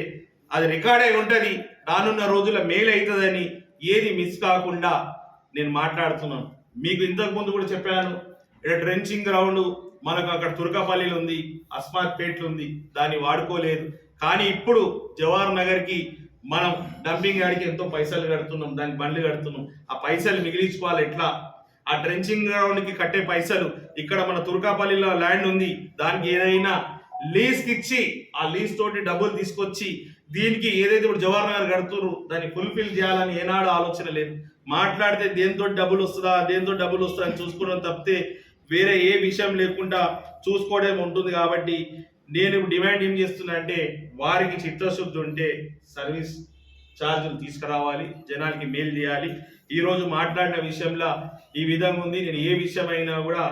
Speaker 2: అది రికార్డ్ అయి ఉంటుంది. రానున్న రోజుల మేలు అవుతుందని ఏది మిస్ కాకుండా నేను మాట్లాడుతున్నాను. మీకు ఇంతకుముందు కూడా చెప్పాను, ఇక్కడ ట్రెంచింగ్ గ్రౌండ్ మనకు అక్కడ తుర్కపల్లిలో ఉంది, అస్మాత్ పేట్లు ఉంది, దాన్ని వాడుకోలేదు. కానీ ఇప్పుడు జవహర్ నగర్కి మనం డంపింగ్ యార్డ్కి ఎంతో పైసలు కడుతున్నాం, దానికి బండ్లు కడుతున్నాం. ఆ పైసలు మిగిలించుకోవాలి ఎట్లా? ఆ ట్రెంచింగ్ గ్రౌండ్కి కట్టే పైసలు ఇక్కడ మన తుర్కాపల్లిలో ల్యాండ్ ఉంది, దానికి ఏదైనా లీజ్కి ఇచ్చి ఆ లీజ్ తోటి డబ్బులు తీసుకొచ్చి దీనికి ఏదైతే ఇప్పుడు జవహర్ నగర్ కడుతున్నారు దాన్ని ఫుల్ఫిల్ చేయాలని ఏనాడు ఆలోచన లేదు. మాట్లాడితే దేంతో డబ్బులు వస్తుందా అని చూసుకోవడం తప్పితే వేరే ఏ విషయం లేకుండా చూసుకోవడం ఉంటుంది. కాబట్టి నేను డిమాండ్ ఏం చేస్తున్నా అంటే, వారికి చిత్తశుద్ధి ఉంటే సర్వీస్ ఛార్జీలు తీసుకురావాలి, జనానికి మేలు చేయాలి. ఈరోజు మాట్లాడిన విషయంలో ఈ విధంగా ఉంది. నేను ఏ విషయమైనా కూడా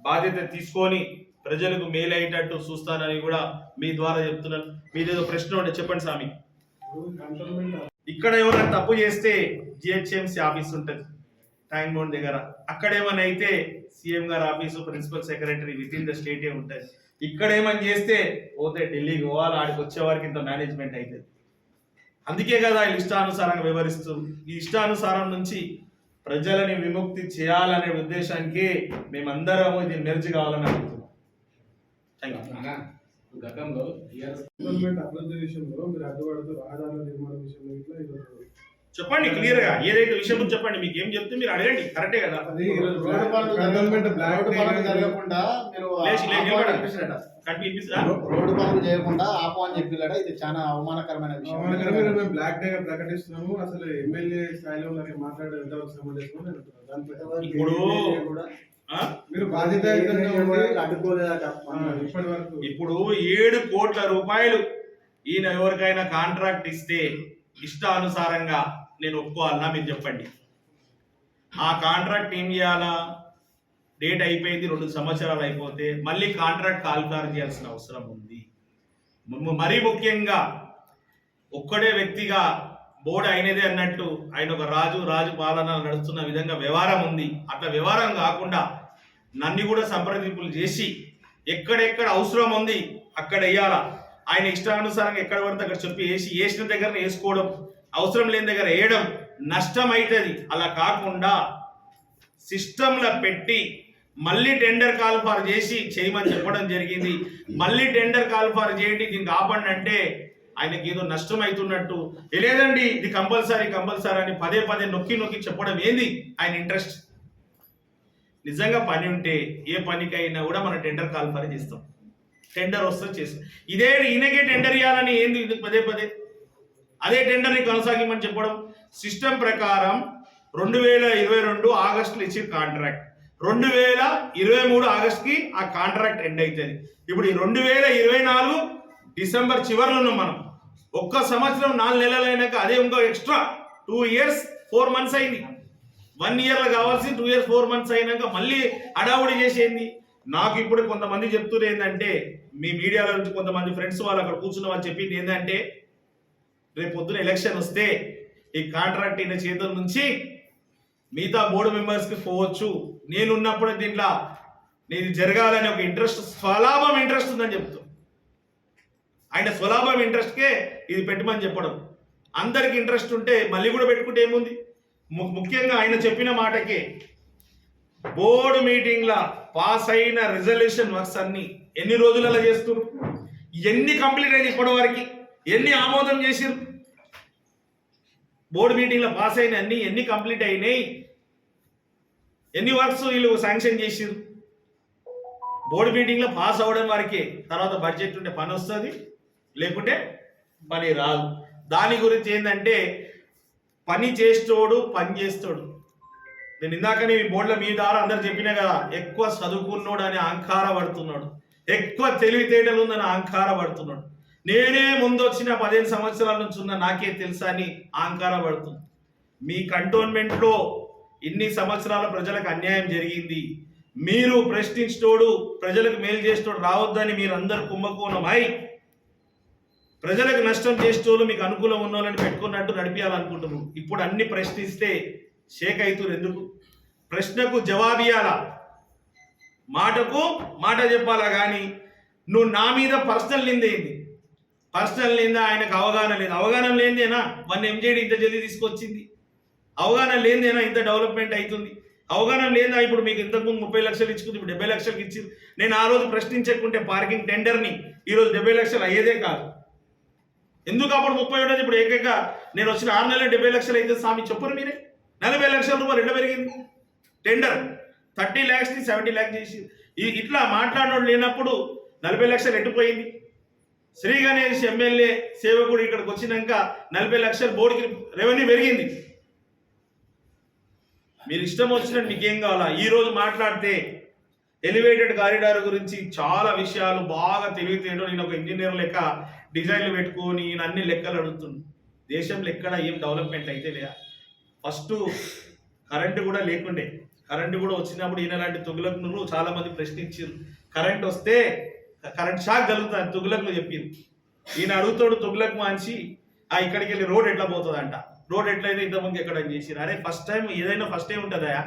Speaker 2: బాధ్యత తీసుకొని ప్రజలకు మేలు అయ్యేటట్టు చూస్తానని కూడా మీ ద్వారా చెప్తున్నాను. మీదేదో ప్రశ్న ఉంటే చెప్పండి స్వామి. ఇక్కడ ఎవరైనా తప్పు చేస్తే జిహెచ్ఎంసీ ఆఫీస్ ఉంటుంది ట్యాంక్ బోర్డ్ దగ్గర, అక్కడ ఏమైనా అయితే సీఎం గారి office, principal secretary with in the స్టేటే ఉంటుంది. ఇక్కడ ఏమైనా చేస్తే పోతే ఢిల్లీకి పోవాలి, ఆడికి వచ్చే వారికి ఇంత మేనేజ్మెంట్ అవుతుంది. అందుకే కదా ఆయన ఇష్టానుసారంగా వ్యవహరిస్తూ, ఈ ఇష్టానుసారం నుంచి ప్రజలని విముక్తి చేయాలనే ఉద్దేశానికి మేమందరము ఇది మెర్జ్ కావాలని అడుగుతున్నాం.
Speaker 3: గతంలో అభివృద్ధి విషయంలో మీరు అడ్డుపడుతూ రహదారుల నిర్మాణ విషయంలో ఇట్లా
Speaker 2: చెప్పండి క్లియర్ గా ఏదైతే విషయం చెప్పండి, మీకు ఏం చెప్తే మీరు అడగండి, కరెక్టే కదా.
Speaker 3: రోడ్డు పనులు జరగకుండా మీరు
Speaker 2: కనిపిస్తుందా?
Speaker 3: రోడ్డు పనులు చేయకుండా ఆపు అని చెప్పిల్లట. ఇది చాలా అవమానకరమైన విషయం.
Speaker 4: బ్లాక్ డే గా ప్రకటిస్తున్నాము. అసలు ఎమ్మెల్యే స్థాయిలో ఉన్నట్టు మాట్లాడే ఎంతవరకు సంబంధించుకుని
Speaker 2: ఇప్పుడు
Speaker 4: మీరు బాధ్యత
Speaker 3: అడ్డుకోలేదట
Speaker 4: ఇప్పటి వరకు.
Speaker 2: ఇప్పుడు 7 కోట్ల రూపాయలు ఈయన ఎవరికైనా కాంట్రాక్ట్ ఇస్తే ఇష్టానుసారంగా నేను ఒప్పుకోవాలన్నా మీరు చెప్పండి. ఆ కాంట్రాక్ట్ ఏం చేయాలా? డేట్ అయిపోయింది, 2 సంవత్సరాలు అయిపోతే మళ్ళీ కాంట్రాక్ట్ కాల్ఫార్ చేయాల్సిన అవసరం ఉంది. మరీ ముఖ్యంగా ఒక్కడే వ్యక్తిగా బోర్డు అయినదే అన్నట్టు ఆయన ఒక రాజు పాలన నడుస్తున్న విధంగా వ్యవహారం ఉంది. అట్లా వ్యవహారం కాకుండా నన్ను కూడా సంప్రదింపులు చేసి ఎక్కడెక్కడ అవసరం ఉంది అక్కడ వేయాలా. ఆయన ఇష్టానుసారంగా ఎక్కడ పడితే అక్కడ చెప్పి వేసిన దగ్గర వేసుకోవడం, అవసరం లేని దగ్గర వేయడం నష్టం అవుతుంది. అలా కాకుండా సిస్టంలో పెట్టి మళ్ళీ టెండర్ కాల్ఫార్ చేసి చేయమని చెప్పడం జరిగింది. మళ్ళీ టెండర్ కాల్ఫార్ చేయండి, దీనికి ఆపండి అంటే ఆయనకి ఏదో నష్టం అవుతున్నట్టు, లేదండి ఇది కంపల్సరీ అని పదే నొక్కి చెప్పడం ఏంది ఆయన ఇంట్రెస్ట్? నిజంగా పని ఉంటే ఏ పనికైనా కూడా మనం టెండర్ కాల్ఫార్ చేస్తాం, టెండర్ వస్తే చేస్తాం. ఈయనకే టెండర్ ఇవ్వాలని ఏంది ఇది పదే అదే టెండర్ని కొనసాగిమని చెప్పడం. సిస్టమ్ ప్రకారం 2022 ఆగస్టులో ఇచ్చి కాంట్రాక్ట్, 2023 ఆగస్టుకి ఆ కాంట్రాక్ట్ ఎండ్ అవుతుంది. ఇప్పుడు ఈ 2024 డిసెంబర్ చివరిలో ఉన్నాం మనం. 1 సంవత్సరం 4 నెలలు అయినాక అదే ఇంకో ఎక్స్ట్రా 2 years 4 months అయింది. 1 year లో కావాల్సి 2 years 4 months అయినాక మళ్ళీ అడావుడి చేసేది. నాకు ఇప్పుడు కొంతమంది చెప్తున్నారు ఏంటంటే, మీ మీడియాలో నుంచి కొంతమంది ఫ్రెండ్స్ వాళ్ళు అక్కడ కూర్చున్న వాళ్ళు చెప్పింది ఏంటంటే, రేపు పొద్దున ఎలక్షన్ వస్తే ఈ కాంట్రాక్ట్ ఈయన చేతుల నుంచి మిగతా బోర్డు మెంబర్స్కి పోవచ్చు. నేనున్నప్పుడు దీంట్లో నేను జరగాలని ఒక ఇంట్రెస్ట్, స్వలాభం ఇంట్రెస్ట్ ఉందని చెప్తాను. ఆయన స్వలాభం ఇంట్రెస్ట్కే ఇది పెట్టమని చెప్పడం. అందరికి ఇంట్రెస్ట్ ఉంటే మళ్ళీ కూడా పెట్టుకుంటే ఏముంది? ముఖ్యంగా ఆయన చెప్పిన మాటకే బోర్డు మీటింగ్లా పాస్ అయిన రిజల్యూషన్ వర్క్స్ అన్ని ఎన్ని రోజులలో చేస్తున్నారు, ఎన్ని కంప్లీట్ అయింది ఇప్పటి వరకు, ఎన్ని ఆమోదం చేసిరు, బోర్డు మీటింగ్లో పాస్ అయిన అన్ని ఎన్ని కంప్లీట్ అయినాయి, ఎన్ని వర్క్స్ వీళ్ళు శాంక్షన్ చేసిరు. బోర్డు మీటింగ్లో పాస్ అవ్వడం వరకే, తర్వాత బడ్జెట్ ఉంటే పని వస్తుంది, లేకుంటే పని రాదు. దాని గురించి ఏంటంటే పని చేస్తోడు పని చేస్తాడు. నేను ఇందాకనే బోర్డుల మీ ద్వారా అందరు చెప్పినా కదా, ఎక్కువ చదువుకున్నాడు అని అహంకార పడుతున్నాడు, ఎక్కువ తెలివితేటలు ఉందని అహంకార పడుతున్నాడు. నేనే ముందు వచ్చిన 15 సంవత్సరాల నుంచి ఉన్న నాకే తెలుసా అని అహంకార పడుతుంది. మీ కంటోన్మెంట్లో ఇన్ని సంవత్సరాల ప్రజలకు అన్యాయం జరిగింది, మీరు ప్రశ్నించోడు ప్రజలకు మేలు చేస్తోడు రావద్దని మీరు అందరు కుంభకోణమై ప్రజలకు నష్టం చేస్తోళ్ళు మీకు అనుకూలం ఉన్న వాళ్ళని పెట్టుకున్నట్టు నడిపించాలనుకుంటున్నాను. ఇప్పుడు అన్ని ప్రశ్నిస్తే షేక్ అవుతున్నారు. ఎందుకు? ప్రశ్నకు జవాబు ఇవ్వాలా, మాటకు మాట చెప్పాలా. కానీ నువ్వు నా మీద పర్సనల్ నిందేంది? పర్సనల్ నింద ఆయనకు అవగాహన లేదు. అవగాహన లేనిదేనా వన్ ఎంజేడి ఇంత జల్దీ తీసుకొచ్చింది? అవగాహన లేనిదేనా ఇంత డెవలప్మెంట్ అవుతుంది? అవగాహన లేదా? ఇప్పుడు మీకు ఇంతకుముందు 30 లక్షలు ఇచ్చుకుంది, ఇప్పుడు 70 లక్షలకు ఇచ్చింది. నేను ఆ రోజు ప్రశ్నించకుంటే పార్కింగ్ టెండర్ని ఈరోజు 70 లక్షలు అయ్యేదే కాదు. ఎందుకు అప్పుడు 30 ఉండదు? ఇప్పుడు ఏకైక నేను వచ్చిన 6 నెలలు 70 లక్షలు అయితే స్వామి చెప్పరు మీరే. 40 లక్షల రూపాయలు ఎట్లా పెరిగింది? టెండర్ 30 lakhsని 70 lakhs చేసి ఇట్లా మాట్లాడినోడు లేనప్పుడు 40 లక్షలు ఎట్టుపోయింది. శ్రీ గణేష్ ఎమ్మెల్యే సేవకుడు ఇక్కడికి వచ్చినాక 40 లక్షలు బోర్డుకి రెవెన్యూ పెరిగింది. మీరు ఇష్టం వచ్చినట్టు మీకేం కావాలా? ఈరోజు మాట్లాడితే ఎలివేటెడ్ కారిడార్ గురించి చాలా విషయాలు బాగా తెలివితేటో, నేను ఒక ఇంజనీర్ లెక్క డిజైన్లు పెట్టుకొని నేను అన్ని లెక్కలు అడుగుతున్నాను. దేశంలో ఎక్కడ ఏం డెవలప్మెంట్ అయితే లేదా? ఫస్ట్ కరెంటు కూడా లేకుండే, కరెంటు కూడా వచ్చినప్పుడు ఈయన లాంటి తుగులకులు చాలా మంది ప్రశ్నించారు. కరెంట్ వస్తే కరెంట్ షాక్ కలుగుతుంది తుగులకులు చెప్పింది. ఈయన అడుగుతాడు తుగులకు మంచి ఇక్కడికి వెళ్ళి రోడ్ ఎట్లా పోతుందంట. రోడ్ ఎట్లయితే ఇంతమంది ఎక్కడ చేసిరు. అరే ఫస్ట్ టైం ఏదైనా ఫస్ట్ టైం ఉంటుందా?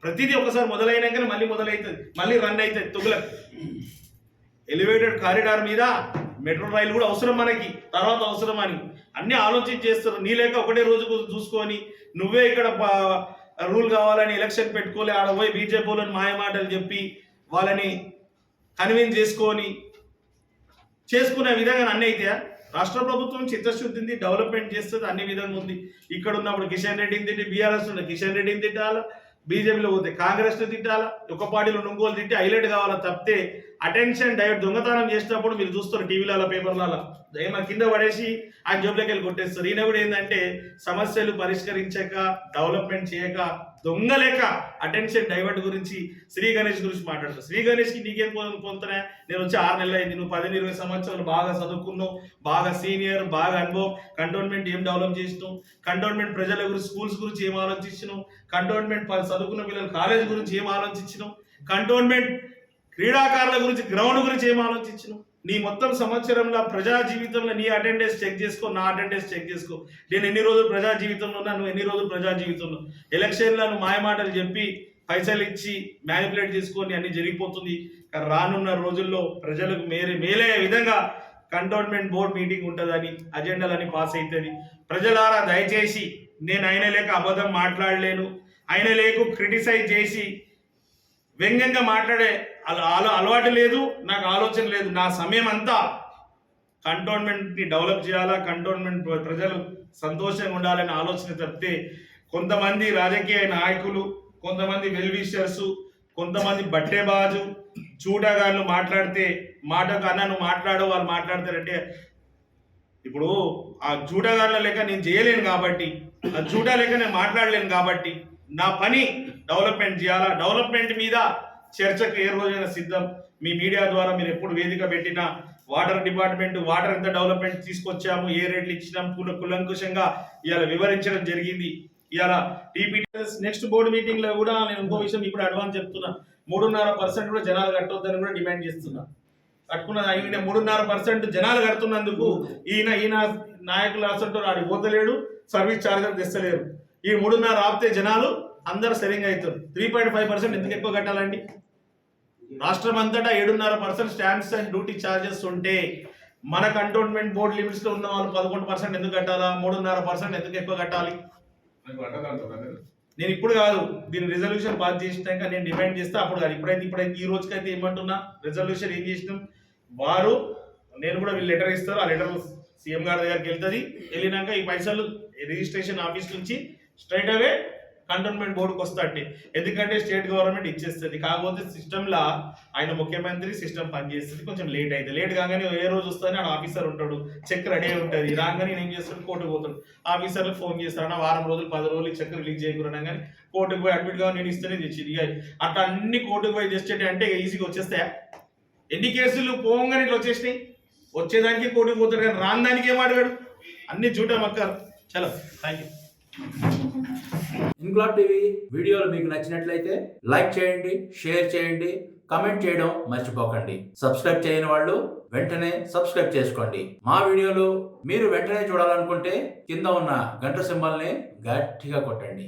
Speaker 2: ప్రతిదీ ఒకసారి మొదలైనాకనే మళ్ళీ మొదలవుతుంది, మళ్ళీ రన్ అవుతుంది తుగులకు. ఎలివేటెడ్ కారిడార్ మీద మెట్రో రైలు కూడా అవసరం మనకి, తర్వాత అవసరం అని అన్ని ఆలోచించి చేస్తారు. నీ లేక ఒకటే రోజు చూసుకొని నువ్వే ఇక్కడ రూల్ కావాలని ఎలక్షన్ పెట్టుకోలే, ఆడ పోయి బీజేపీ వాళ్ళని మాయమాటలు చెప్పి వాళ్ళని కన్విన్స్ చేసుకునే విధంగా అన్నీ అయితే రాష్ట్ర ప్రభుత్వం చిత్తశుద్ధి ఉంది, డెవలప్మెంట్ చేస్తుంది, అన్ని విధంగా ఉంది. ఇక్కడ ఉన్నప్పుడు కిషన్ రెడ్డిని తిట్టి బీఆర్ఎస్ ఉన్న కిషన్ రెడ్డిని తిట్టాలా, బీజేపీలో పోతే కాంగ్రెస్ తిట్టాలా, ఒక పార్టీలో ఇంకోలు తిట్టి హైలైట్ కావాలా తప్పితే అటెన్షన్ డైవర్ట్ దొంగతనం చేసినప్పుడు మీరు చూస్తారు టీవీలలో పేపర్లలో ఏమన్నా కింద పడేసి ఆయన జోబులోకి వెళ్ళి కొట్టేస్తారు. ఈయన కూడా ఏంటంటే సమస్యలు పరిష్కరించక డెవలప్మెంట్ చేయక దొంగలేక అటెన్షన్ డైవర్ట్ గురించి శ్రీ గణేష్ గురించి మాట్లాడతారు. శ్రీ గణేష్కి నీకేం పొందుతున్నా, నేను వచ్చి 6 నెలలు అయింది, నువ్వు 10-20 సంవత్సరాలు బాగా చదువుకున్నావు, బాగా సీనియర్, బాగా అనుభవం, కంటోన్మెంట్ ఏం డెవలప్ చేసినావు, కంటోన్మెంట్ ప్రజల గురించి స్కూల్స్ గురించి ఏం ఆలోచించినావు, కంటోన్మెంట్ చదువుకున్న పిల్లలు కాలేజ్ గురించి ఏం ఆలోచించినావు, కంటోన్మెంట్ క్రీడాకారుల గురించి గ్రౌండ్ గురించి ఏం ఆలోచించినావు. నీ మొత్తం సంవత్సరంలో ప్రజా జీవితంలో నీ అటెండెన్స్ చెక్ చేసుకో, నా అటెండెన్స్ చెక్ చేసుకో. నేను ఎన్ని రోజులు ప్రజా జీవితంలో ఉన్నా, నువ్వు ఎన్ని రోజులు ప్రజా జీవితంలో. ఎలక్షన్లో నువ్వు మాయమాటలు చెప్పి పైసలు ఇచ్చి మ్యానిపులేట్ చేసుకొని అన్ని జరిగిపోతుంది. రానున్న రోజుల్లో ప్రజలకు మేలే విధంగా కంటోన్మెంట్ బోర్డు మీటింగ్ ఉంటుందని, అజెండాలని పాస్ అవుతుంది. ప్రజలారా దయచేసి, నేను ఆయన లేక అబద్ధం మాట్లాడలేను, ఆయన లేకు క్రిటిసైజ్ చేసి వ్యంగ్యంగా మాట్లాడే అలవాటు లేదు, నాకు ఆలోచన లేదు. నా సమయం అంతా కంటోన్మెంట్ని డెవలప్ చేయాలా, కంటోన్మెంట్ ప్రజలు సంతోషంగా ఉండాలనే ఆలోచన తప్పితే కొంతమంది రాజకీయ నాయకులు, కొంతమంది వెల్విషర్స్, కొంతమంది బట్టేబాజు చూడగాళ్ళు మాట్లాడితే మాటకు అన్న నువ్వు మాట్లాడు వాళ్ళు మాట్లాడతారంటే, ఇప్పుడు ఆ చూడగాళ్ళ లెక్క నేను చేయలేను కాబట్టి, ఆ చూడ లెక్క నేను మాట్లాడలేను కాబట్టి నా పని డెవలప్మెంట్ చేయాలా. డెవలప్మెంట్ మీద చర్చకు ఏ రోజైనా సిద్ధం. మీ మీడియా ద్వారా మీరు ఎప్పుడు వేదిక పెట్టినా వాటర్ డిపార్ట్మెంట్ వాటర్ ఎంత డెవలప్మెంట్ తీసుకొచ్చాము, ఏ రేట్లు ఇచ్చినాం కులంకుశంగా ఇవాళ వివరించడం జరిగింది. ఇవాళ టీపీటీఎస్ నెక్స్ట్ బోర్డు మీటింగ్ లో కూడా నేను ఇంకో విషయం ఇప్పుడు అడ్వాన్స్ చెప్తున్నా, 3.5% కూడా జనాలు కట్టొద్దని కూడా డిమాండ్ చేస్తున్నా. కట్టుకున్న 3.5% జనాలు కడుతున్నందుకు ఈయన నాయకులు అసలు ఆడి పోతలేడు, సర్వీస్ ఛార్జర్ తెస్తలేరు. ఈ 3.5 ఆపితే జనాలు అందరు సెరింగ్ అవుతారు. 3.5% ఎందుకు ఎక్కువ కట్టాలండి? రాష్ట్రం అంతటా 7.5% స్టాంప్స్ అండ్ డ్యూటీ ఛార్జెస్ ఉంటే మన కంటోన్మెంట్ బోర్డు లిమిట్స్ లో ఉన్న వాళ్ళు 11% ఎందుకు కట్టాలా? 3.5% ఎందుకు ఎక్కువ కట్టాలి? నేను ఇప్పుడు కాదు, దీని రిజల్యూషన్ పాస్ చేసినాక నేను డిమాండ్ చేస్తే అప్పుడు కాదు. ఇప్పుడైతే ఈ రోజుకైతే ఏమంటున్నా, రిజల్యూషన్ ఏం చేసినాం వారు, నేను కూడా వీళ్ళు లెటర్ ఇస్తారు, ఆ లెటర్ సీఎం గారి దగ్గరికి వెళ్తుంది. వెళ్ళినాక ఈ పైసలు రిజిస్ట్రేషన్ ఆఫీస్ నుంచి స్ట్రైట్ అవే కంటోన్మెంట్ బోర్డుకి వస్తాండి. ఎందుకంటే స్టేట్ గవర్నమెంట్ ఇచ్చేస్తుంది. కాకపోతే సిస్టమ్లో ఆయన ముఖ్యమంత్రి సిస్టమ్ పనిచేస్తుంది, కొంచెం లేట్ అవుతుంది. లేట్ కాగానే ఏ రోజు వస్తుందని ఆడ ఆఫీసర్ ఉంటాడు, చెక్ రెడీ ఉంటుంది. రాగానే నేను ఏం చేస్తాడు, కోర్టుకు పోతాడు. ఆఫీసర్లకు ఫోన్ చేస్తాడు, వారం రోజులు 10 రోజులు చెక్ రిలీజ్ చేయకుండా కానీ కోర్టుకు పోయి అడ్మిట్ గా నేను ఇస్తేనే తెచ్చింది. అట్లా అన్ని కోర్టుకు పోయి తెచ్చేటి అంటే ఈజీగా వచ్చేస్తాయా? ఎన్ని కేసులు పోగానే ఇట్లా వచ్చేసినాయి. వచ్చేదానికి కోర్టుకు పోతాడు కానీ రాని దానికి ఏం అడిగాడు, అన్ని చూడటం అక్కర్. చలో, థ్యాంక్ యూ.
Speaker 1: ఇన్క్లాబ్ టీవీ వీడియోలు మీకు నచ్చినట్లయితే లైక్ చేయండి, షేర్ చేయండి, కమెంట్ చేయడం మర్చిపోకండి. సబ్స్క్రైబ్ చేయని వాళ్ళు వెంటనే సబ్స్క్రైబ్ చేసుకోండి. మా వీడియోలు మీరు వెంటనే చూడాలనుకుంటే కింద ఉన్న గంట సింబల్ని గట్టిగా కొట్టండి.